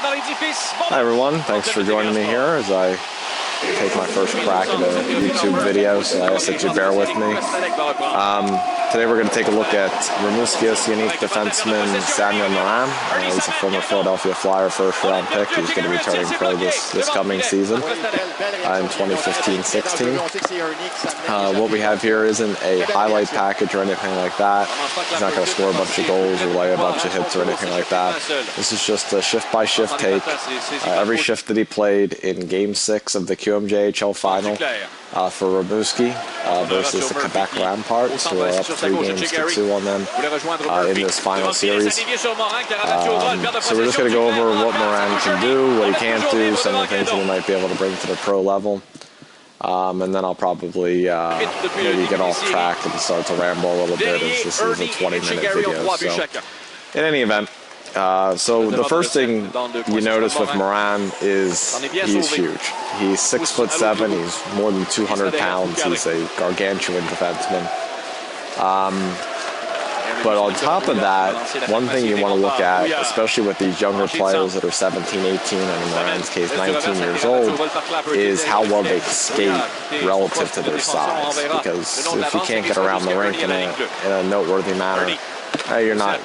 Hi everyone, thanks for joining me here as I take my first crack at a YouTube video, so I ask that you bear with me. Today we're going to take a look at Rimouski's unique defenseman Samuel Morin. He's a former Philadelphia Flyer first-round pick. He's going to be turning pro this coming season in 2015-16. What we have here isn't a highlight package or anything like that. He's not going to score a bunch of goals or lay a bunch of hits or anything like that. This is just a shift-by-shift take. Every shift that he played in Game 6 of the QMJHL final for Rimouski versus the Quebec Remparts, who are up 3-2 on them in this final series. So we're just going to go over what Morin can do, what he can't do, some of the things that he might be able to bring to the pro level. And then I'll probably maybe get off track and start to ramble a little bit, as this is a 20-minute video. So in any event, so the first thing you notice with Morin is he's huge. He's 6'7", he's more than 200 pounds, he's a gargantuan defenseman. But on top of that, one thing you want to look at, especially with these younger players that are 17, 18, and in Morin's case 19 years old, is how well they skate relative to their size. Because if you can't get around the rink in a noteworthy manner,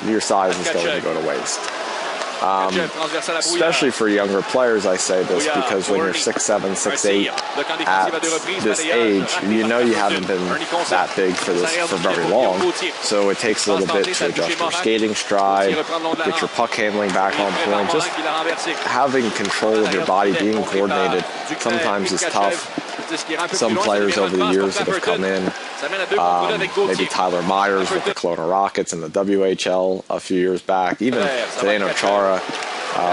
your size is going to go to waste. Especially for younger players, I say this because when you're 6'7", 6'8", at this age, you know you haven't been that big for very long. So it takes a little bit to adjust your skating stride, get your puck handling back on point. Just having control of your body, being coordinated, sometimes is tough. Some players over the years that have come in, maybe Tyler Myers with the Kelowna Rockets in the WHL a few years back, even Zdeno Chara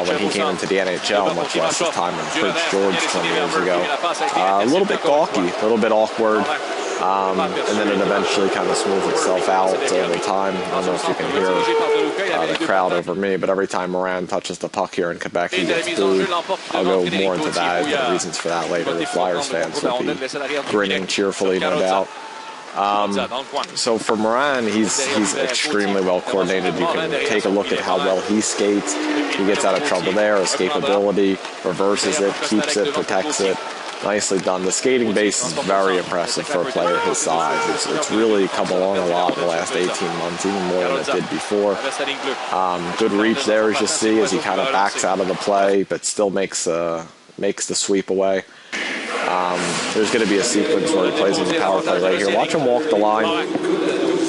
when he came into the NHL, much less his time in Prince George 20 years ago. A little bit gawky, a little bit awkward, and then it eventually kind of smooths itself out over time. I don't know if you can hear the crowd over me, but every time Morin touches the puck here in Quebec, he gets booed. I'll go more into that and the reasons for that later. The Flyers fans will be grinning cheerfully, no doubt. So for Morin, he's extremely well coordinated. You can take a look at how well he skates. He gets out of trouble there, escapability, reverses it, keeps it, protects it. Nicely done. The skating base is very impressive for a player his size. It's really come along a lot in the last 18 months, even more than it did before. Good reach there, as you see, as he kind of backs out of the play, but still makes the sweep away. There's going to be a sequence where he plays in the power play right here. Watch him walk the line.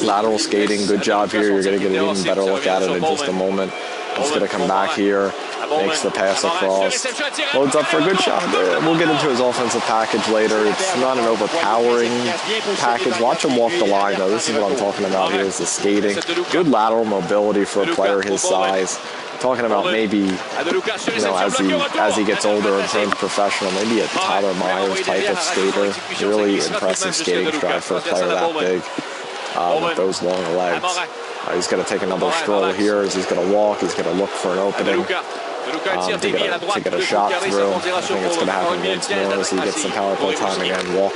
Lateral skating, good job here. You're going to get an even better look at it in just a moment. He's going to come back here, makes the pass across, loads up for a good shot. We'll get into his offensive package later. It's not an overpowering package. Watch him walk the line, though. This is what I'm talking about here, is the skating. Good lateral mobility for a player his size. Talking about maybe, as he gets older and turns professional, maybe a Tyler Myers type of skater. Really impressive skating stride for a player that big with those long legs. He's going to take another stroll here as he's going to walk. He's going to look for an opening to get a shot through. I think it's going to happen once more as he gets some power play time again. Walk,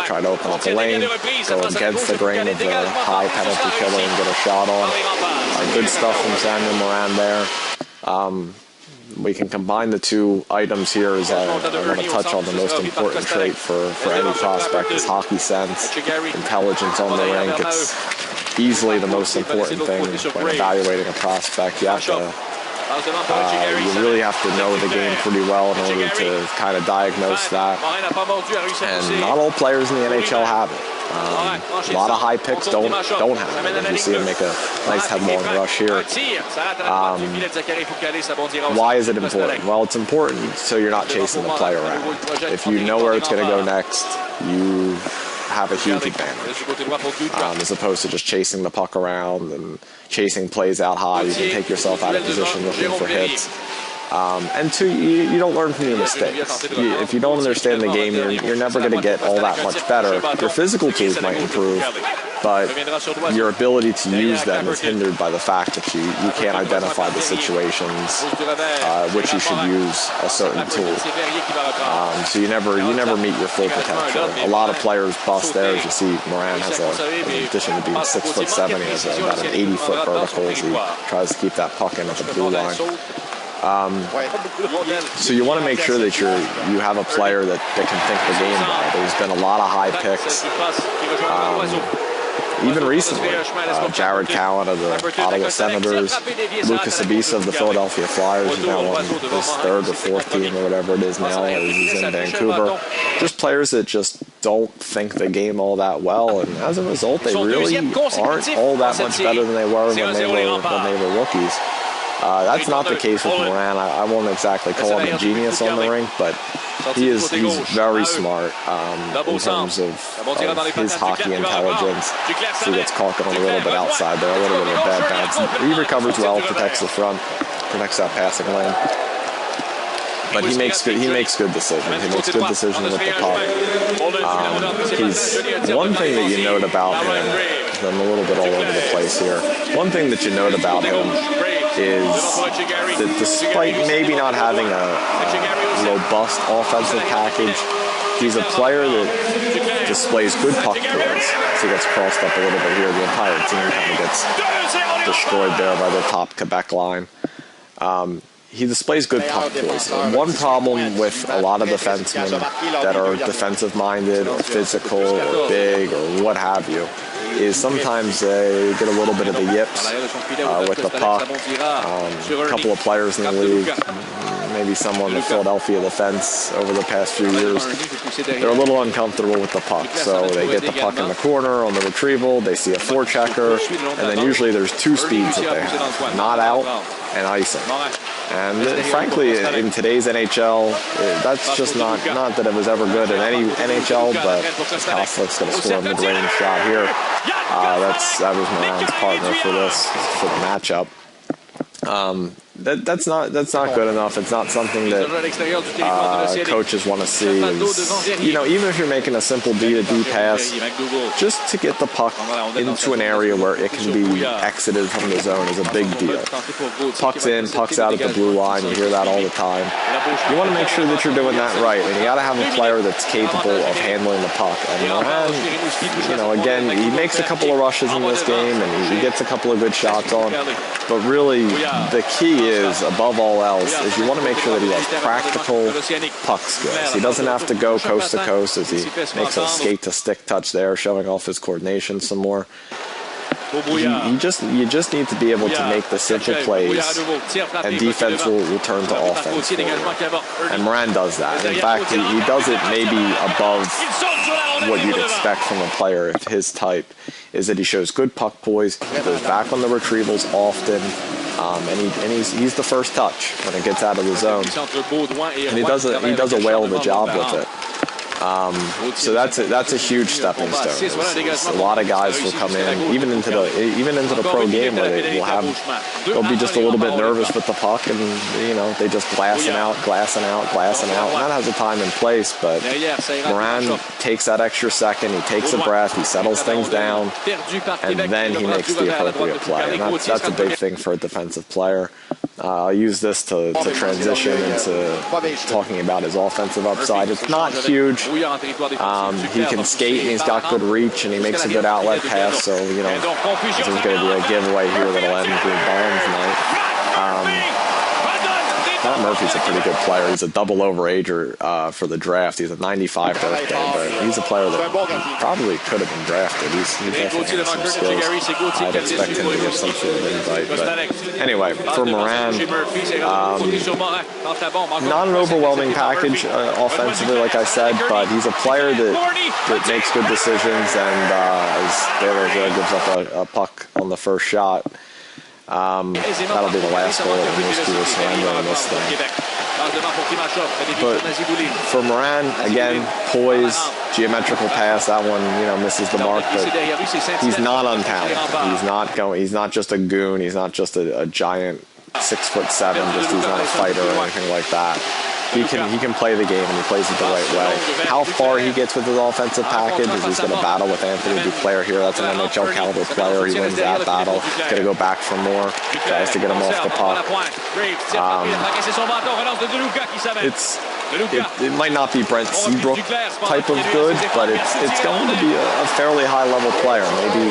try to open up the lane, go against the grain of the high penalty killer and get a shot on. Good stuff from Samuel Morin there. We can combine the two items here as I want to touch on the most important trait for any prospect is hockey sense, intelligence on the rink. It's easily the most important thing when evaluating a prospect. You really have to know the game pretty well in order to kind of diagnose that. And not all players in the NHL have it. A lot of high picks don't have it. As you see him make a nice headlong rush here. Why is it important? Well, it's important so you're not chasing the play around. If you know where it's going to go next, you have a huge advantage as opposed to just chasing the puck around and chasing plays out high. You can take yourself out of position looking for hits. And two, you don't learn from your mistakes. If you don't understand the game, you're never going to get all that much better. Your physical tools might improve, but your ability to use them is hindered by the fact that you can't identify the situations which you should use a certain tool. So you never meet your full potential. A lot of players bust there. As you see, Morin has in addition to being 6'7", he has about an 80-foot vertical as he tries to keep that puck in at the blue line. So you want to make sure that you have a player that can think the game well. There's been a lot of high picks. Even recently, Jared Cowan of the Ottawa Senators, Lucas Abisa of the Philadelphia Flyers, is now on his third or fourth team or whatever it is now. He's in Vancouver. Just players that just don't think the game all that well, and as a result, they really aren't all that much better than they were when they were rookies. That's not the case with Morin. I won't exactly call him a genius on the rink, but he's very smart in terms of his hockey intelligence. So he gets caught going a little bit outside there, a little bit of a bad bounce. He recovers well, protects the front, protects that passing lane. But he makes good decisions. He makes good decisions with the puck. He's one thing that you note about him. I'm a little bit all over the place here. One thing that you note about him is that despite maybe not having a robust offensive package, he's a player that displays good puck poise. So he gets crossed up a little bit here. The entire team kind of gets destroyed there by the top Quebec line. He displays good puck poise. One problem with a lot of defensemen that are defensive-minded or physical or big or what have you is sometimes they get a little bit of the yips with the puck. A couple of players in the league, maybe someone in the Philadelphia defense over the past few years, they're a little uncomfortable with the puck. So they get the puck in the corner on the retrieval, they see a forechecker, and then usually there's two speeds that they have, not out and icing. And frankly, in today's NHL, that's just not that it was ever good in any NHL, but Koslick's going to score a mid-range shot here. That was Morin's partner for the matchup. That's not good enough. It's not something that coaches want to see. Even if you're making a simple D-to-D pass, just to get the puck into an area where it can be exited from the zone is a big deal. Pucks in, pucks out at the blue line. You hear that all the time. You want to make sure that you're doing that right, and you got to have a player that's capable of handling the puck. And Morin, again, he makes a couple of rushes in this game, and he gets a couple of good shots on. But really, the key is, above all else, is you want to make sure that he has practical puck skills. He doesn't have to go coast to coast as he makes a skate-to-stick touch there, showing off his coordination some more. You just need to be able to make the simple plays, and defense will return to offense. And Morin does that. In fact, he does it maybe above what you'd expect from a player of his type, is that he shows good puck poise, he goes back on the retrievals often, and he's the first touch when it gets out of the zone. And he does a whale of a job with it. So that's a huge stepping stone. A lot of guys will come in, even into the pro game, where they'll be just a little bit nervous with the puck, and they just glassing out, and that has a time and place. But Morin takes that extra second, he takes a breath, he settles things down, and then he makes the appropriate play. And that's a big thing for a defensive player. I'll use this to transition into talking about his offensive upside. It's not huge. He can skate, and he's got good reach, and he makes a good outlet pass. So, this is going to be a giveaway here that'll end with Barnes tonight. Matt Murphy's a pretty good player. He's a double overager for the draft. He's a 95 birthday, but he's a player that probably could have been drafted. He definitely has some skills. I'd expect him to get some sort of invite. But anyway, for Morin, not an overwhelming package offensively, like I said, but he's a player that makes good decisions, and as Baylor here gives up a puck on the first shot, that'll be the last goal that Rimouski will surrender in this thing. But for Morin, again, poise, geometrical pass, that one, misses the mark, but he's not untalented. He's not just a goon. He's not just a giant 6'7", he's not a fighter or anything like that. He can play the game, and he plays it the right way. How far he gets with his offensive package is he's going to battle with Anthony Duclair here. That's an NHL caliber player. He wins that battle. He's going to go back for more. Tries to get him off the puck. It might not be Brent Seabrook type of good, but it's going to be a fairly high level player. Maybe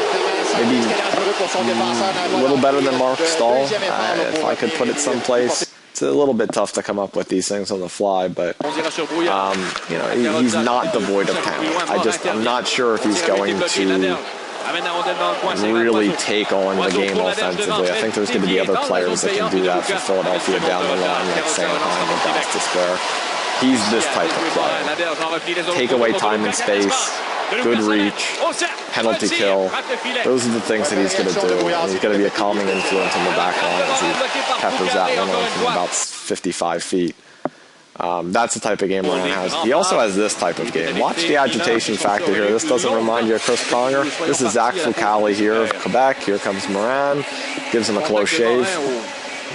a little better than Mark Stahl, if I could put it someplace. it's a little bit tough to come up with these things on the fly, but you know, he's not devoid of talent. I'm not sure if he's going to really take on the game offensively. I think there's going to be other players that can do that for Philadelphia down the line, like Sanheim or Gostisbehere. He's this type of player. Take away time and space, good reach, penalty kill. Those are the things that he's going to do. And he's going to be a calming influence on the back line as he peppers that one on from about 55 feet. That's the type of game Morin has. He also has this type of game. Watch the agitation factor here. This doesn't remind you of Chris Pronger. This is Zach Fucale here of Quebec. Here comes Morin. Gives him a close shave.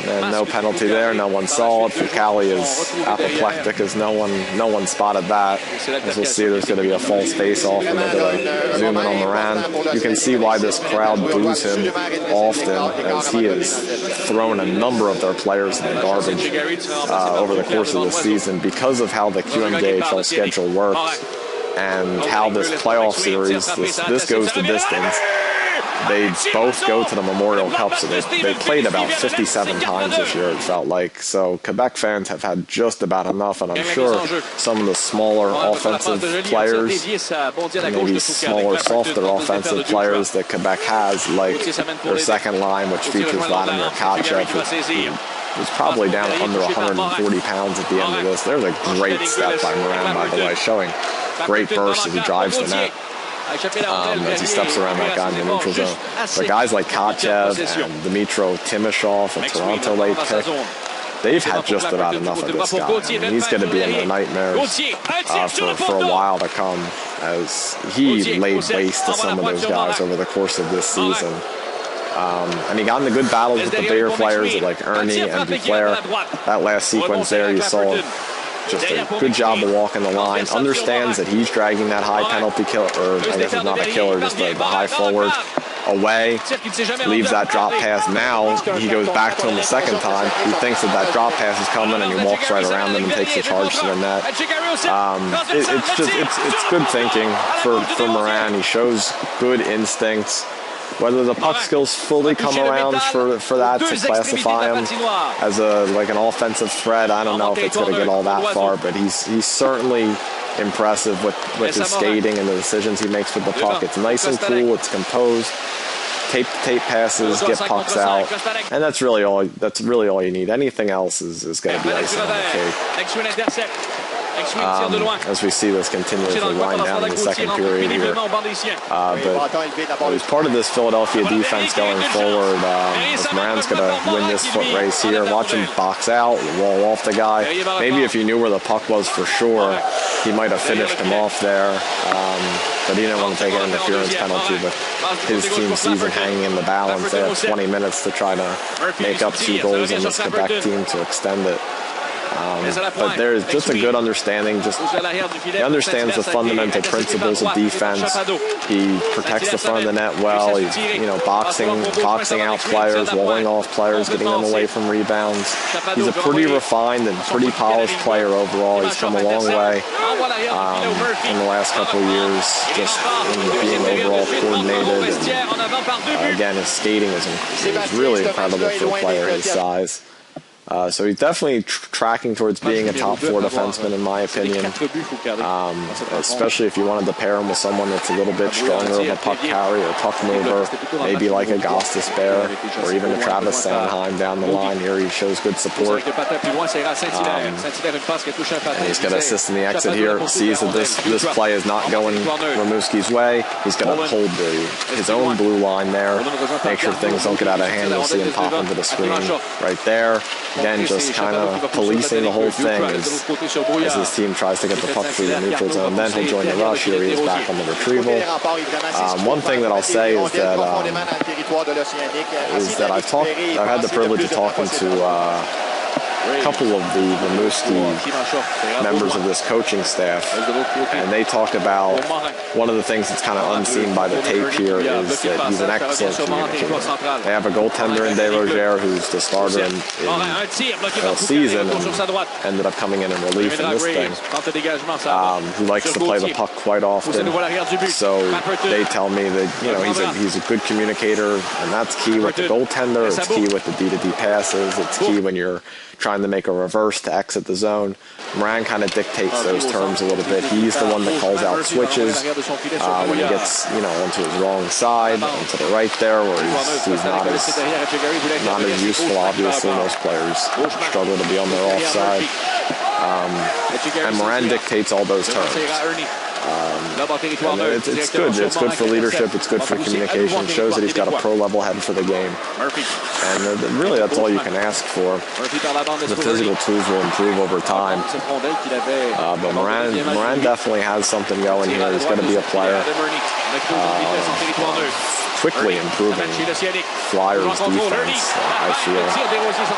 And no penalty there. No one saw it. Fucale is apoplectic as no one spotted that. As we'll see, there's going to be a false face-off. And they're going to zoom in on Morin. You can see why this crowd boos him often, as he has thrown a number of their players in the garbage over the course of the season because of how the QMJHL schedule works and how this playoff series, this goes the distance. They both go to the Memorial Cup, so they played about 57 times this year, it felt like. So Quebec fans have had just about enough, and I'm sure some of the smaller offensive players, maybe smaller, softer offensive players that Quebec has, like their second line, which features Vladimir Kachev, who was probably down under 140 pounds at the end of this. There's a great step by Morin, by the way, showing great burst as he drives the net. As he steps around that guy in the neutral zone. But guys like Kachev and Dmytro Timashov, a Toronto late pick, they've had just about enough of this guy. I mean, he's going to be in their nightmares for a while to come, as he laid waste to some of those guys over the course of this season. And he got into good battles with the bigger players like Ernie and Duclair. That last sequence there, you saw just a good job of walking the line. Understands that he's dragging that high penalty kill, or I guess it's not a killer, just the high forward away. Leaves that drop pass. Now he goes back to him the second time. He thinks that drop pass is coming, and he walks right around him and takes the charge to the net. It's good thinking for Morin. He shows good instincts. Whether the puck skills fully come around for that to classify him as like an offensive threat, I don't know if it's going to get all that far, but he's certainly impressive with his skating and the decisions he makes with the puck. It's nice and cool. It's composed. Tape passes, get pucks out, and that's really all you need. Anything else is going to be icing on the cake. As we see this continuously wind down in the second period here. But as part of this Philadelphia defense going forward, as Morin's going to win this foot race here, watch him box out, roll off the guy. Maybe if he knew where the puck was for sure, he might have finished him off there. But he didn't want to take an interference penalty with his team season hanging in the balance. They have 20 minutes to try to make up 2 goals on this Quebec team to extend it. But there's just a good understanding. He understands the fundamental principles of defense. He protects the front of the net well. He's boxing out players, walling off players, getting them away from rebounds. He's a pretty refined and pretty polished player overall. He's come a long way in the last couple of years, just in being overall coordinated. And, again, his skating is really incredible for a player his size. So he's definitely tracking towards being a top 4 defenseman, in my opinion, especially if you wanted to pair him with someone that's a little bit stronger of a puck carrier or puck mover, maybe like a Gostisbehere or even a Travis Sanheim down the line here. He shows good support. And he's going to assist in the exit here. Sees that this play is not going Rimouski's way. He's going to hold his own blue line there, make sure things don't get out of hand. You'll see him pop into the screen right there. Again, just kind of policing the whole thing as his team tries to get the puck through the neutral zone. Then he'll join the rush. Here he is back on the retrieval. One thing that I'll say is that I've had the privilege of talking to a couple of the Rimouski members of this coaching staff, and they talk about one of the things that's kind of unseen by the tape here is that he's an excellent communicator. They have a goaltender in DesRogers who's the starter in the season and ended up coming in relief in this thing, who likes to play the puck quite often. So they tell me that he's a good communicator, and that's key with the goaltender. It's key with the D2D passes. It's key when you're trying to make a reverse to exit the zone. Morin kind of dictates those terms a little bit. He's the one that calls out switches when he gets, onto his wrong side, onto the right there, where he's not as useful. Obviously, most players struggle to be on their offside. And Morin dictates all those terms. It's good. It's good for leadership. It's good for communication. It shows that he's got a pro-level head for the game. And really, that's all you can ask for. The physical tools will improve over time. But Morin definitely has something going here. He's going to be a player. Quickly improving Flyers defense, I feel.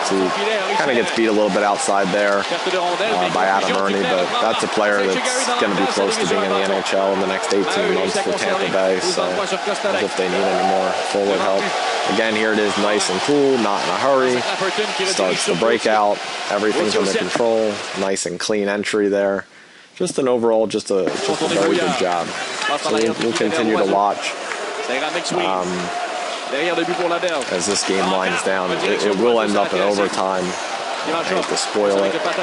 So he kind of gets beat a little bit outside there by Adam Ernie, but that's a player that's going to be close to being in the NHL in the next 18 months for Tampa Bay, so as if they need any more forward help. Again, here it is, nice and cool, not in a hurry. Starts the breakout, everything's under control, nice and clean entry there. Just an overall, just a very good job. So we'll continue to watch. As this game winds down, it will end up in overtime. I hate to spoil it, but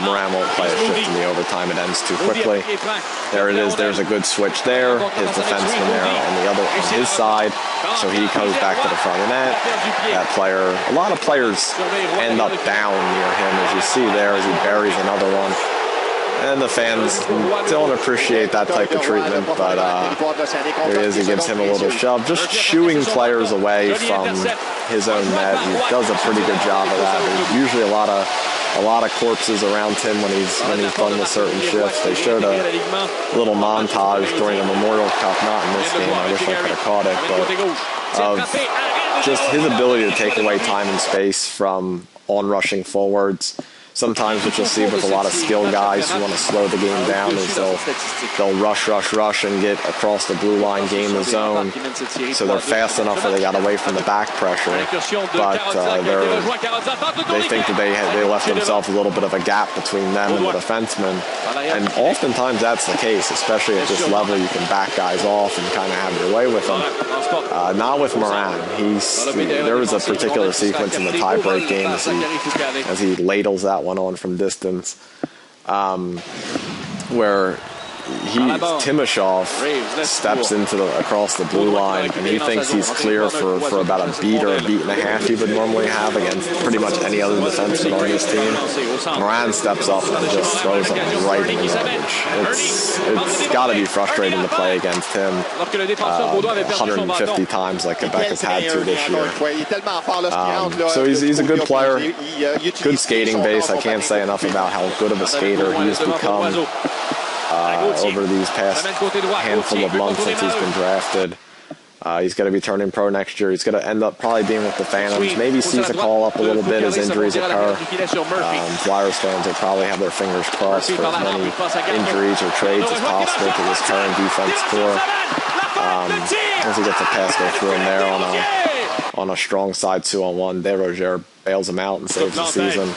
Morin won't play a shift in the overtime. It ends too quickly. There it is. There's a good switch there. His defenseman there on his side, so he goes back to the front of the net. That player, a lot of players end up down near him, as you see there, as he buries another one. And the fans don't appreciate that type of treatment, but here he is. He gives him a little shove, just shooing players away from his own net. He does a pretty good job of that. There's usually a lot of corpses around him when he's done with certain shifts. They showed a little montage during the Memorial Cup, not in this game. I wish I could have caught it, but of just his ability to take away time and space from on-rushing forwards. Sometimes what you'll see with a lot of skilled guys who want to slow the game down is they'll rush and get across the blue line, gain the zone, so they're fast enough where they got away from the back pressure, but they think that they left themselves a little bit of a gap between them and the defenseman, and oftentimes that's the case, especially at this level. You can back guys off and kind of have your way with them. Not with Morin. There was a particular sequence in the tiebreak game as he ladles that one on from distance, where Timashov steps across the blue line, and he thinks he's clear for about a beat or a beat and a half he would normally have against pretty much any other defenseman on his team. Morin steps up and just throws him right in the garbage. It's got to be frustrating to play against him 150 times like Quebec has had to this year. So he's a good player, good skating base. I can't say enough about how good of a skater he's become over these past handful of months since he's been drafted. He's going to be turning pro next year. He's going to end up probably being with the Phantoms. Maybe sees a call up a little bit as injuries occur. Flyers fans will probably have their fingers crossed for as many injuries or trades as possible to this current defense core. As he gets a pass go through him there on a strong side 2-on-1. Desrosiers bails him out and saves the season.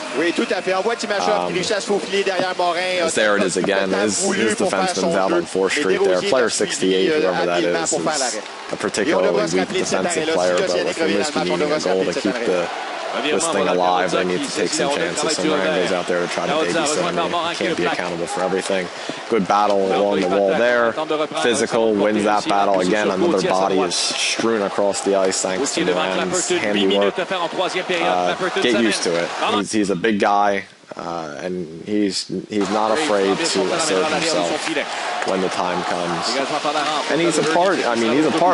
As there it is again. His defenseman's out on 4th Street there. Player 68, whoever that is a particularly weak defensive player, but with Rimouski needing a goal to keep this thing alive, they need to take some chances. So Morin goes out there to try to babysit him. He can't be accountable for everything. Good battle along the wall there. Physical, wins that battle. Again, another body is strewn across the ice thanks to Morin's handiwork. Get used to it. He's a big guy, and he's not afraid to assert himself when the time comes. And he's a part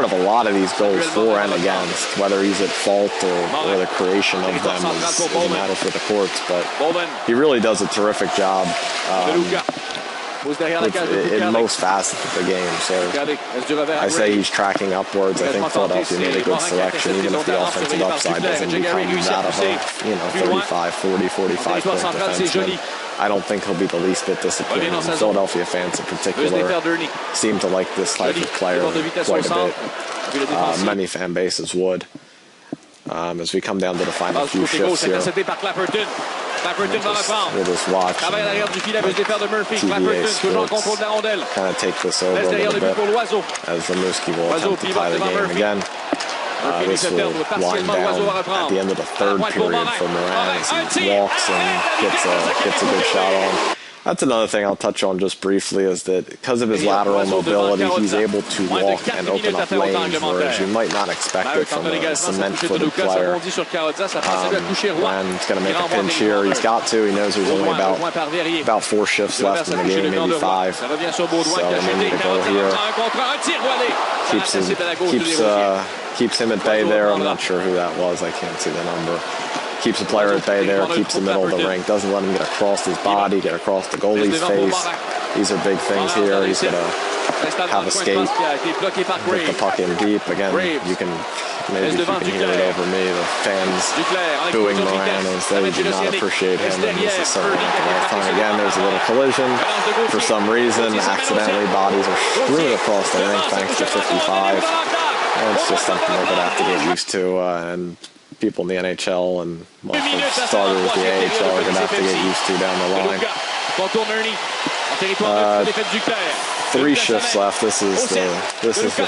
of a lot of these goals for and against, whether he's at fault or the creation of them is a matter for the courts, but he really does a terrific job in most facets of the game. So I say he's tracking upwards. I think Philadelphia made a good selection, even if the offensive upside doesn't become that of a 35, 40, 45 point defenseman. I don't think he'll be the least bit disappointed. Philadelphia fans in particular seem to like this type of player quite a bit. Many fan bases would. As we come down to the final few shifts here. We'll just watch TVA Sports kind of take this over a little bit as Rimouski will attempt to tie the game again. This will wind down at the end of the third period for Morin as he walks and gets a good shot on. That's another thing I'll touch on just briefly, is that because of his lateral mobility, he's able to walk and open up lanes, whereas you might not expect it from a cement-footed player. Morin's going to make a pinch here. He's got to. He knows there's only about 4 shifts left in the game, maybe 5. So they need a goal here. Keeps him at bay there. I'm not sure who that was. I can't see the number. Keeps the player at bay there, keeps the middle of the rink, doesn't let him get across his body, get across the goalie's face. These are big things here. He's going to have a skate, get the puck in deep. Again, maybe you can hear it over me. The fans booing Morin as they do not appreciate him, and this is certainly not the last time. Again, there's a little collision. For some reason, accidentally, bodies are strewn across the rink thanks to 55. And it's just something we're going to have to get used to, and people in the NHL and starters of the AHL are going to have to get used to down the line. 3 shifts left. This is the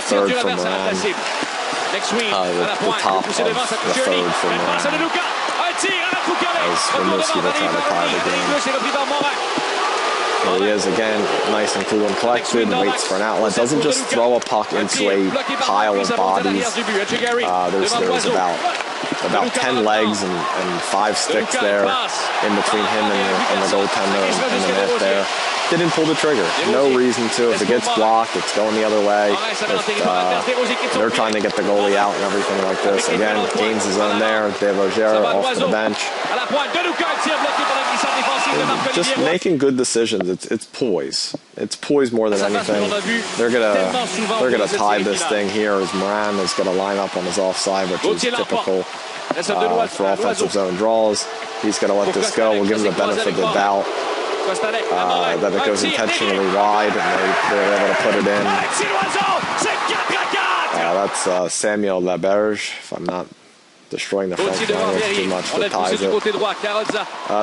third for Morin. The top of the third for Morin. As Rimouski will try to tie the game. There he is again, nice and cool and collected, waits for an outlet, doesn't just throw a puck into a pile of bodies. There's about 10 legs and 5 sticks there in between him and the goaltender and the net there. Didn't pull the trigger. No reason to. If it gets blocked, it's going the other way. They're trying to get the goalie out and everything like this. Again, gains his own there. De Vogera off the bench. Just making good decisions. It's poise. It's poise more than anything. They're gonna tie this thing here as Morin is gonna line up on his offside, which is typical for offensive zone draws. He's gonna let this go. We'll give him the benefit of the doubt that it goes intentionally wide, and they're able to put it in. That's Samuel Morin, if I'm not destroying the front line with too much, that ties it.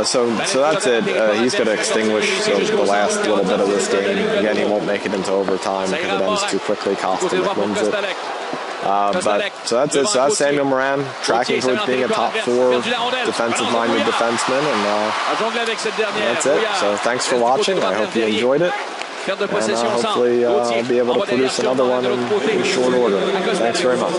So that's it. He's going to extinguish the last little bit of this game. Again, he won't make it into overtime because it ends too quickly. Kostiuk wins it. So that's it. So that's Samuel Morin, tracking towards being a top 4 defensive-minded defenseman, and that's it. So thanks for watching. I hope you enjoyed it. And hopefully I'll be able to produce another one in short order. Thanks very much.